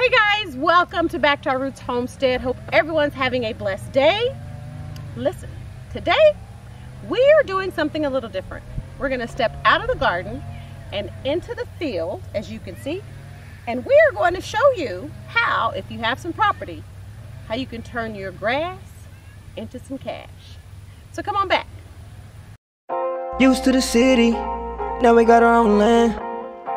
Hey guys, welcome to Back to Our Roots Homestead. Hope everyone's having a blessed day. Listen, today we are doing something a little different. We're going to step out of the garden and into the field, as you can see, and we are going to show you how, if you have some property, how you can turn your grass into some cash. So come on back. Used to the city, now we got our own land.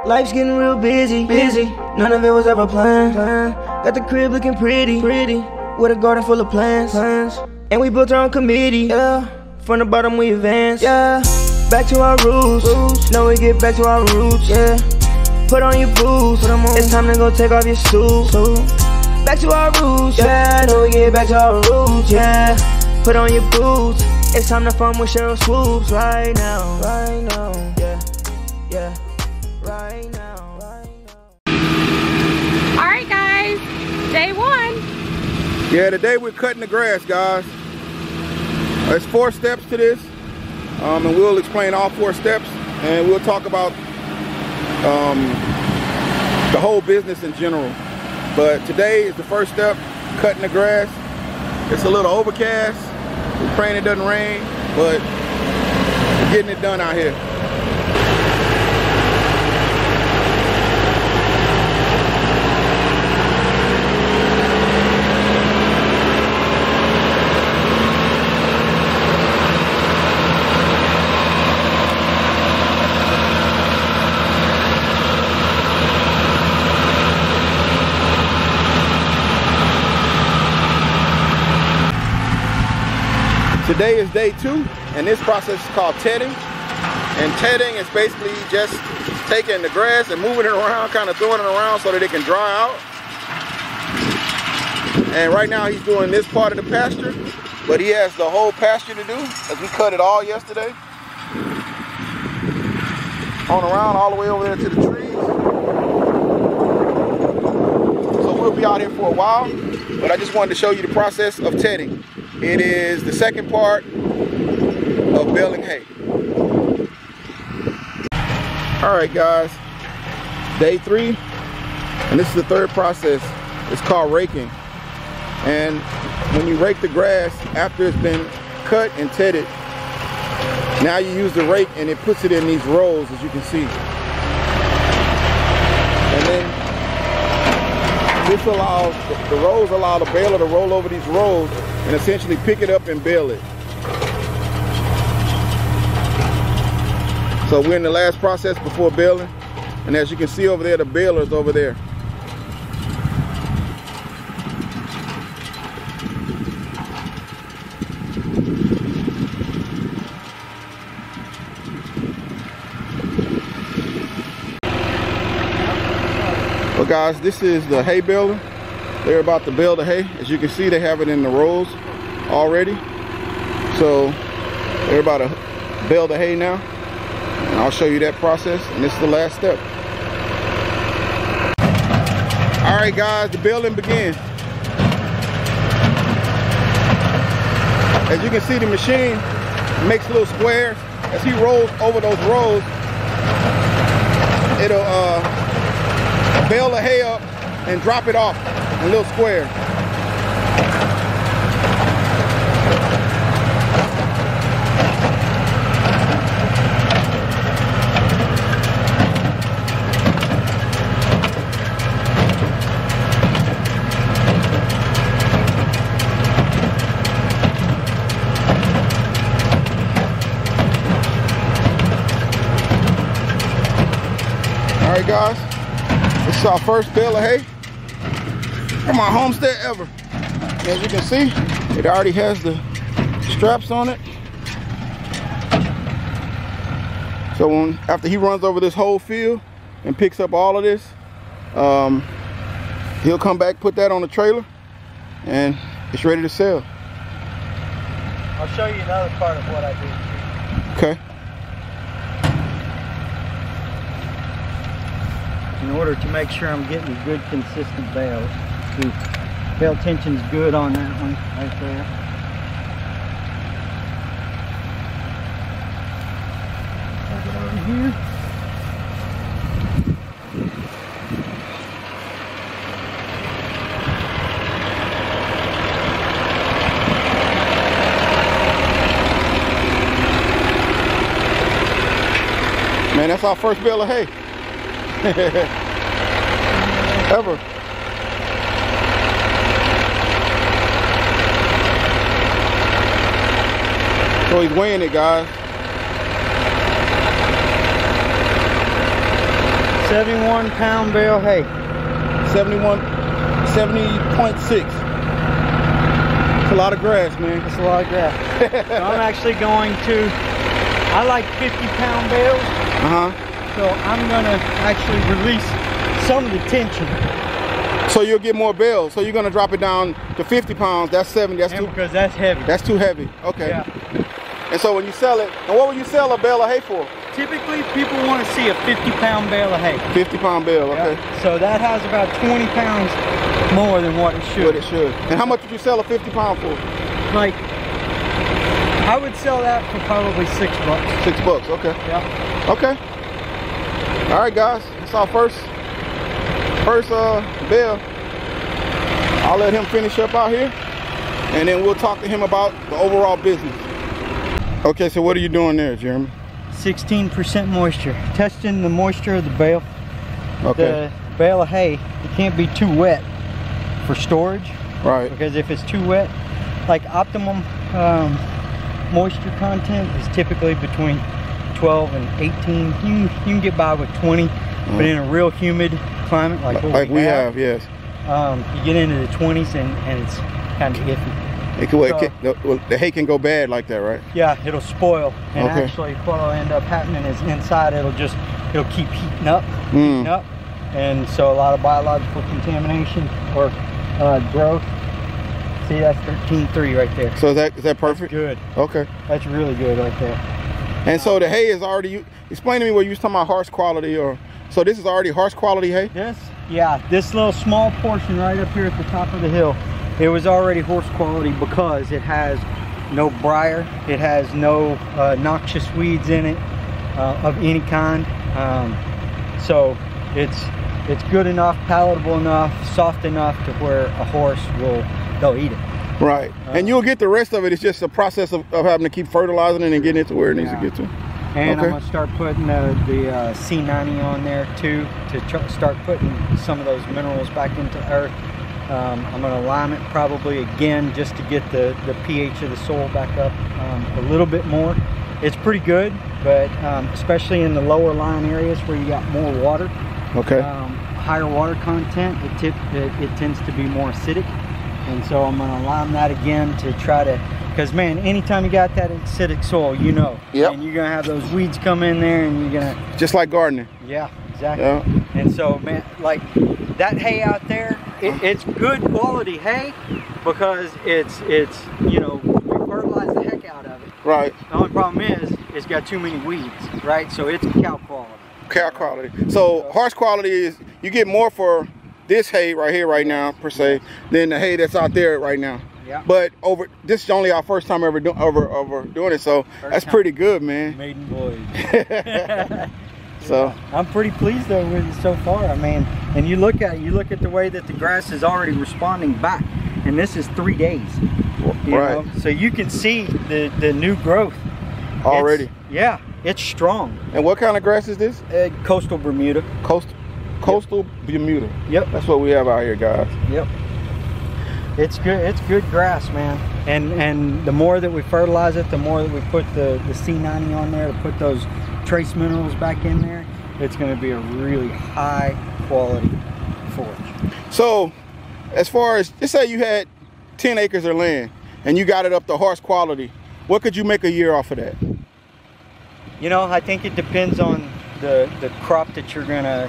Life's getting real busy. None of it was ever planned. Got the crib looking pretty, with a garden full of plants. And we built our own committee, yeah. From the bottom we advance, yeah. Back to our roots, now we get back to our roots, yeah. Put on your boots, it's time to go take off your suit. Back to our roots, yeah. Now we get back to our roots, yeah. Put on your boots, it's time to farm with Cheryl Swoops right now, yeah. Right now. Alright guys, day one. Yeah, today we're cutting the grass, guys. There's 4 steps to this, and we'll explain all 4 steps, and we'll talk about the whole business in general. But today is the first step, cutting the grass. It's a little overcast. We're praying it doesn't rain, but we're getting it done out here. Today is day 2, and this process is called tedding. And tedding is basically just taking the grass and moving it around, kind of throwing it around so that it can dry out. And right now he's doing this part of the pasture, but he has the whole pasture to do, as we cut it all yesterday. On around all the way over there to the trees. So we'll be out here for a while, but I just wanted to show you the process of tedding. It is the second part of baling hay. All right, guys, day 3, and this is the third process. It's called raking. And when you rake the grass after it's been cut and tedded, now you use the rake and it puts it in these rows, as you can see. And then this allows, the rows allow the baler to roll over these rows and essentially pick it up and bale it. So we're in the last process before baling, and as you can see over there, the baler's over there. Well guys, this is the hay baler. They're about to bale the hay. As you can see, they have it in the rows already. So they're about to bale the hay now. And I'll show you that process, and this is the last step. All right guys, the baling begins. As you can see, the machine makes little squares. As he rolls over those rows, it'll bale the hay up and drop it off in little squares. All right, guys, this is our first bale of hay from my homestead ever. As you can see, it already has the straps on it. So after he runs over this whole field and picks up all of this, he'll come back, put that on the trailer, and it's ready to sell. I'll show you another part of what I do. Okay. In order to make sure I'm getting good consistent bales, the bale tension's good on that one right there. I'll get over here. that's our first bale of hay. Ever. So he's weighing it, guys. 71-pound bale hay. 70.6. It's a lot of grass, man. It's a lot of grass. So I'm actually going to, I like 50-pound bales. So I'm gonna actually release some of the tension. So you'll get more bales. So you're gonna drop it down to 50 pounds. That's 70. That's too, because that's heavy. That's too heavy. Okay. Yeah. And so when you sell it, and what would you sell a bale of hay for? Typically, people want to see a 50-pound bale of hay. 50-pound bale. Okay. Yeah. So that has about 20 pounds more than what it should. What it should. And how much would you sell a 50-pound for? Like, I would sell that for probably $6. $6. Okay. Yeah. Okay. All right, guys. That's our first bale. I'll let him finish up out here, and then we'll talk to him about the overall business. Okay, so what are you doing there, Jeremy? 16% moisture. Testing the moisture of the bale. Okay. The bale of hay, it can't be too wet for storage. Right. Because if it's too wet, like optimum moisture content is typically between 12 and 18. You can get by with 20, but in a real humid climate like what we have, yes. You get into the 20s and it's kind of iffy. The hay can go bad like that, right? Yeah, it'll spoil. And okay. Actually what'll end up happening is inside it'll keep heating up, and so a lot of biological contamination or growth. See, that's 13.3 right there. So is that perfect? That's good. Okay. That's really good right there. And so the hay is already, explain to me what you was talking about, horse quality, or so this is already horse quality hay? This little small portion right up here at the top of the hill, it was already horse quality because it has no briar, it has no noxious weeds in it of any kind. So it's good enough, palatable enough, soft enough to where a horse they'll eat it. Right. And you'll get the rest of it. It's just a process of having to keep fertilizing it and getting it to where it needs to get to. And I'm going to start putting the C90 on there too, to start putting some of those minerals back into earth. I'm going to lime it probably again just to get the pH of the soil back up a little bit more. It's pretty good, but especially in the lower line areas where you got more water, higher water content, it tends to be more acidic. And so I'm going to lime that again to try to, because man, anytime you got that acidic soil, and you're going to have those weeds come in there and you're going to... Just like gardening. Yeah, exactly. And so, man, like that hay out there, it's good quality hay because it's we fertilize the heck out of it. Right. The only problem is it's got too many weeds, right? So it's cow quality. Cow quality. So horse quality is, you get more for this hay right here right now per se than the hay that's out there right now. Yeah. But this is only our first time ever doing it, so that's pretty good, man. Maiden voyage. So I'm pretty pleased though with it so far. I mean, and you look at the way that the grass is already responding back, and this is 3 days. You know? So you can see the new growth already. It's strong. And what kind of grass is this? Coastal Bermuda. Coastal Bermuda. Yep. That's what we have out here, guys. Yep. It's good. It's good grass, man. And the more that we fertilize it, the more that we put the C90 on there to put those trace minerals back in there, it's going to be a really high quality forage. So, as far as, just say you had 10 acres of land and you got it up to horse quality, what could you make a year off of that? I think it depends on the crop that you're gonna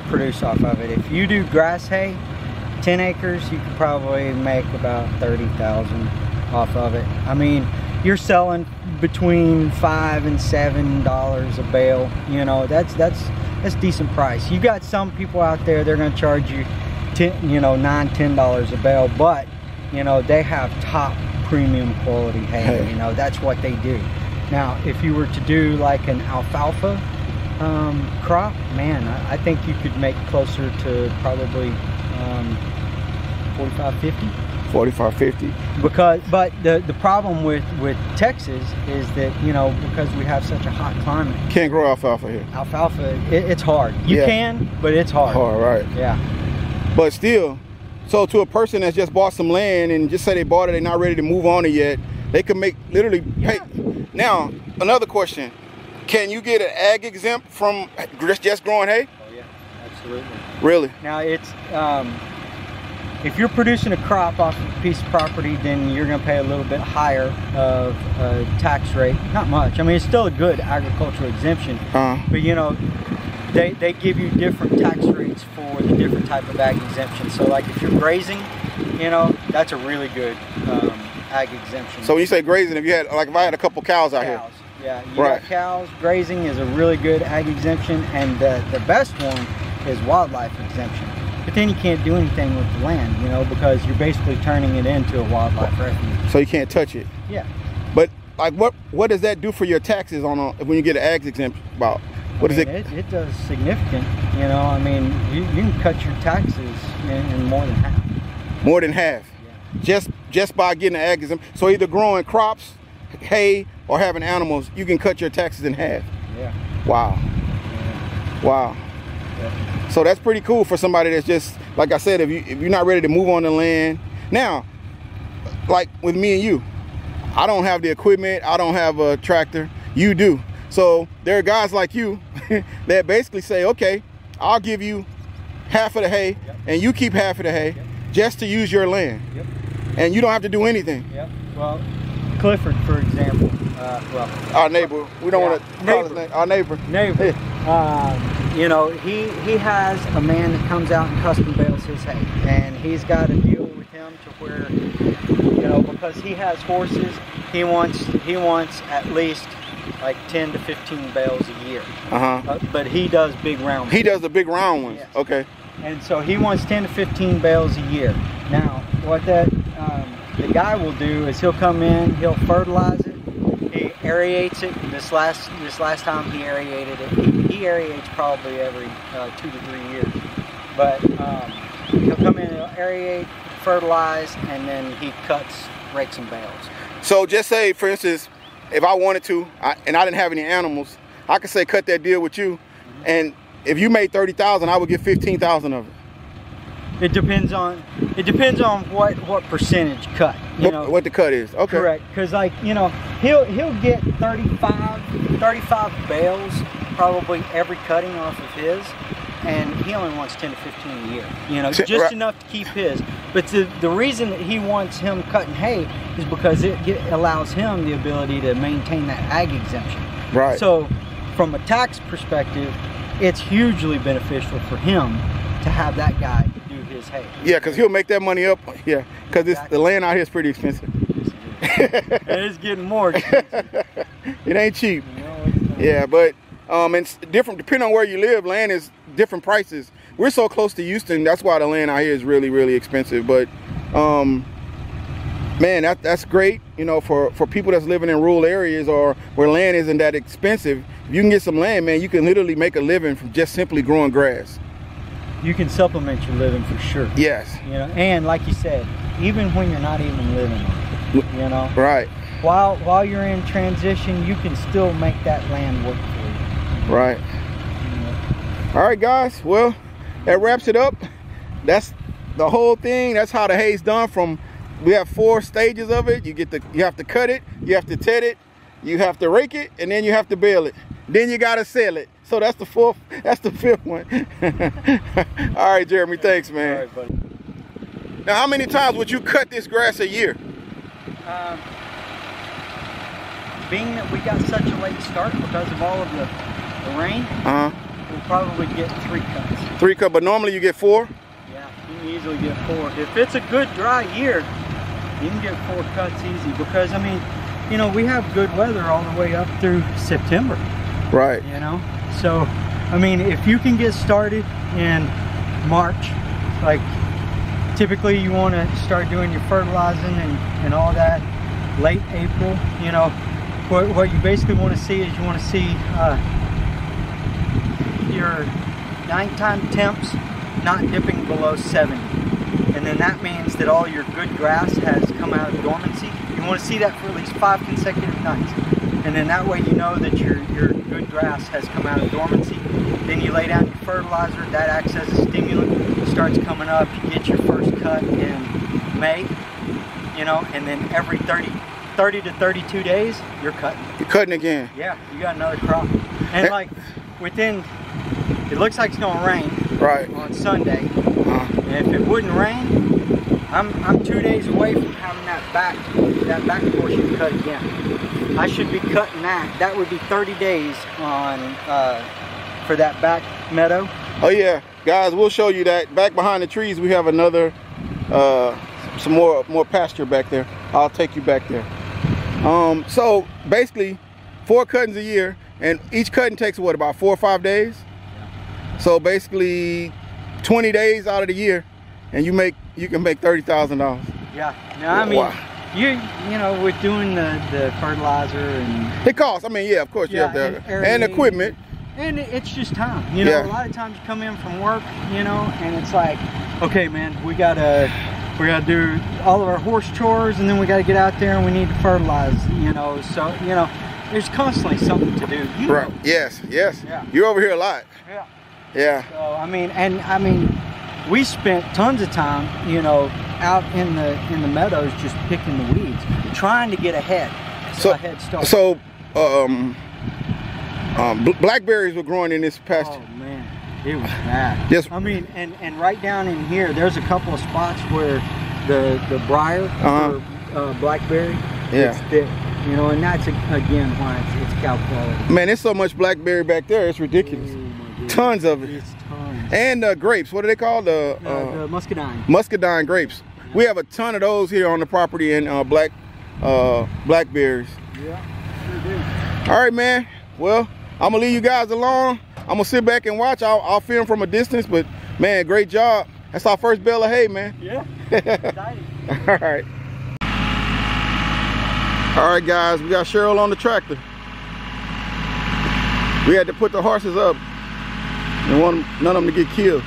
produce off of it. If you do grass hay, 10 acres, you could probably make about $30,000 off of it. I mean, you're selling between $5 and $7 a bale. That's decent price. You got some people out there, they're gonna charge you $9–10 a bale, but they have top premium quality hay. That's what they do. Now, if you were to do like an alfalfa crop, man, I think you could make closer to probably 45–50. 45, 50. But the problem with Texas is that, you know, because we have such a hot climate. Can't grow alfalfa here. Alfalfa, it's hard. You can, but it's hard. Hard, right. Yeah. But still, so to a person that's just bought some land and just say they bought it, they're not ready to move on it yet, they can make literally pay. Now, another question. Can you get an ag exempt from just growing hay? Oh yeah, absolutely. Really? Now it's, if you're producing a crop off of a piece of property, then you're going to pay a little bit higher of a tax rate. Not much. I mean, it's still a good agricultural exemption. But you know, they give you different tax rates for the different type of ag exemption. So like if you're grazing, you know, that's a really good ag exemption. So when you say grazing, if you had, like if I had a couple cows out here. Yeah, you got cows. Grazing is a really good ag exemption, and the best one is wildlife exemption. But then you can't do anything with the land, you know, because you're basically turning it into a wildlife refuge. So you can't touch it. Yeah. But like, what does that do for your taxes on when you get an ag exemption? About what is it? It does significant. You know, I mean, you can cut your taxes in more than half. More than half. Yeah. Just by getting an ag exemption. So either growing crops, hay, or having animals, you can cut your taxes in half. Yeah. Wow. Yeah. Wow. Yeah. So that's pretty cool for somebody that's just, like I said, if you're not ready to move on the land. Now, like with me and you, I don't have the equipment, I don't have a tractor, you do. So there are guys like you that basically say, okay, I'll give you half of the hay, and you keep half of the hay, just to use your land. Yep. And you don't have to do anything. Yep. Well, Clifford, for example, our neighbor, we don't want to call his name, our neighbor. You know, he has a man that comes out and custom bales his hay, and he's got a deal with him to where, you know, because he has horses, he wants at least like 10 to 15 bales a year. But he does big round ones. He does the big round ones. Yes. Okay. And so he wants 10 to 15 bales a year. Now, what that the guy will do is he'll come in, he'll fertilize it, he aerates it. This last time he aerated it. He aerates probably every 2 to 3 years. But he'll come in, he'll aerate, fertilize, and then he rakes and bales. So just say, for instance, if I wanted to, and I didn't have any animals, I could say cut that deal with you, and if you made 30,000, I would get 15,000 of it. It depends on what percentage cut. You know what the cut is. Okay. Correct, because like, you know, he'll get 35 bales probably every cutting off of his, and he only wants 10 to 15 a year. You know, just enough to keep his. But the reason that he wants him cutting hay is because it allows him the ability to maintain that ag exemption. Right. So from a tax perspective, it's hugely beneficial for him to have that guy do his hay. Yeah, because he'll make that money up. Yeah, because the land out here is pretty expensive. It's getting more expensive. It ain't cheap. No, it's not. Yeah, but it's different depending on where you live. Land is different prices. We're so close to Houston, that's why the land out here is really, really expensive. But man, that's great. You know, for people that's living in rural areas or where land isn't that expensive. If you can get some land, man, you can literally make a living from just simply growing grass. You can supplement your living for sure. Yes. You know, and like you said, even when you're not even living on it, you know. Right. While you're in transition, you can still make that land work for you. Right. You know. All right, guys. Well, that wraps it up. That's the whole thing. That's how the hay's done. We have 4 stages of it. You have to cut it, you have to ted it, you have to rake it, and then you have to bale it. Then you gotta sell it. So that's the 5th one. All right, Jeremy, thanks, man. All right, buddy. Now, how many times would you cut this grass a year? Being that we got such a late start because of all of the rain, we'll probably get 3 cuts. 3 cuts, but normally you get 4? Yeah, you can easily get 4. If it's a good dry year, you can get 4 cuts easy because, I mean, you know, we have good weather all the way up through September. Right. You know, so, I mean, if you can get started in March, like typically you want to start doing your fertilizing and all that late April, you know, what you basically want to see is you want to see your nighttime temps not dipping below 70. and then that means that all your good grass has come out of dormancy. You want to see that for at least 5 consecutive nights. And then that way you know that your good grass has come out of dormancy. Then you lay down your fertilizer, that acts as a stimulant. It starts coming up, you get your first cut in May, you know, and then every 30 to 32 days, you're cutting. You're cutting again. Yeah, you got another crop. And like within, it looks like it's gonna rain on Sunday. And if it wouldn't rain, I'm 2 days away from having that back portion cut again. I should be cutting that. That would be 30 days on for that back meadow. Oh yeah, guys, we'll show you that. Back behind the trees, we have another, some more pasture back there. I'll take you back there. So basically, 4 cuttings a year, and each cutting takes what, about 4 or 5 days? Yeah. So basically, 20 days out of the year, and you can make $30,000. Yeah. No, I mean, wow. You know, with doing the fertilizer and it costs. I mean, yeah, of course, you have to, and equipment. And it's just time. You know, a lot of times you come in from work, you know, and it's like, okay, man, we gotta do all of our horse chores, and then we gotta get out there and we need to fertilize. You know, so you know, there's constantly something to do. You right. know. Yes. Yeah. You're over here a lot. Yeah. Yeah. So I mean, we spent tons of time, you know, out in the meadows just picking the weeds, trying to get ahead. So a head start. So blackberries were growing in this pasture. Oh man, it was bad. Yes. I mean, and right down in here, there's a couple of spots where the briar for blackberry, it's thick. You know, and that's again why it's cow quality. Man, there's so much blackberry back there, it's ridiculous. Oh, tons of it. It's tons. And grapes, what are they called? The muscadine. Muscadine grapes. Yeah. We have a ton of those here on the property, and blackberries. Yeah, sure do. All right, man. Well, I'm gonna leave you guys alone. I'm gonna sit back and watch. I'll film from a distance, but man, great job. That's our first bale of hay, man. Yeah. Exciting. All right. All right, guys, we got Cheryl on the tractor. We had to put the horses up. We want none of them to get killed.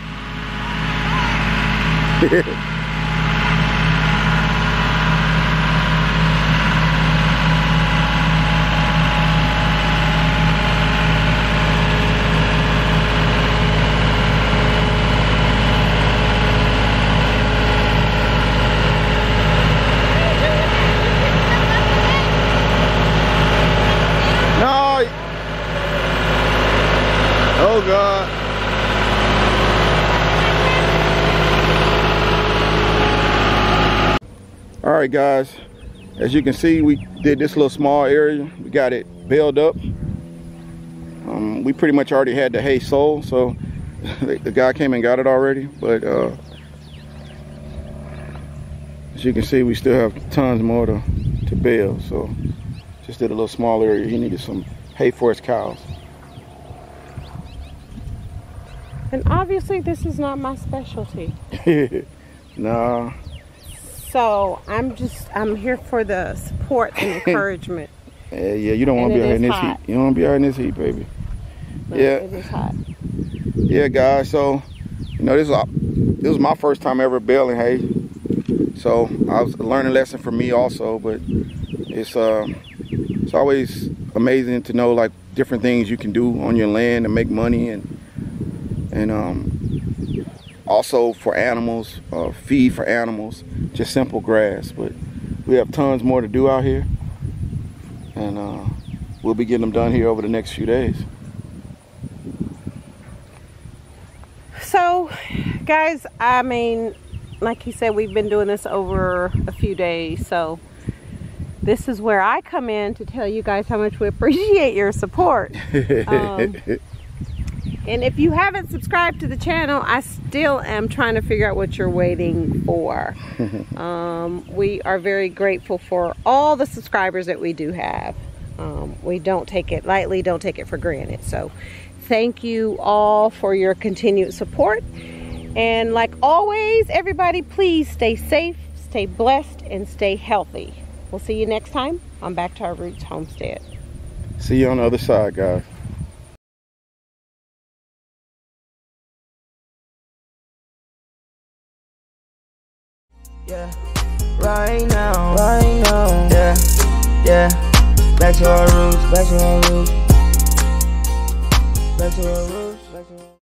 Oh God. All right, guys, as you can see, we did this little small area. We got it baled up. We pretty much already had the hay sold, so the guy came and got it already, but as you can see, we still have tons more to bale. So just did a little small area. He needed some hay for his cows. And obviously this is not my specialty. Nah. So I'm here for the support and encouragement. Yeah, you don't want to be out in this heat. You don't want to be out in this heat, baby. But yeah. It is hot. Yeah, guys, so you know, this was my first time ever baling hay. So I was a learning lesson for me also, but it's always amazing to know like different things you can do on your land to make money, and also for animals, feed for animals, just simple grass. But we have tons more to do out here, and we'll be getting them done here over the next few days. So guys, I mean, like he said, we've been doing this over a few days, so this is where I come in to tell you guys how much we appreciate your support. And if you haven't subscribed to the channel, I still am trying to figure out what you're waiting for. We are very grateful for all the subscribers that we do have. We don't take it lightly, don't take it for granted. So thank you all for your continued support. And like always, everybody, please stay safe, stay blessed, and stay healthy. We'll see you next time on Back to Our Roots Homestead. See you on the other side, guys. Yeah, right now, yeah, yeah. Back to our roots, back to our roots, back to our roots, back to our roots.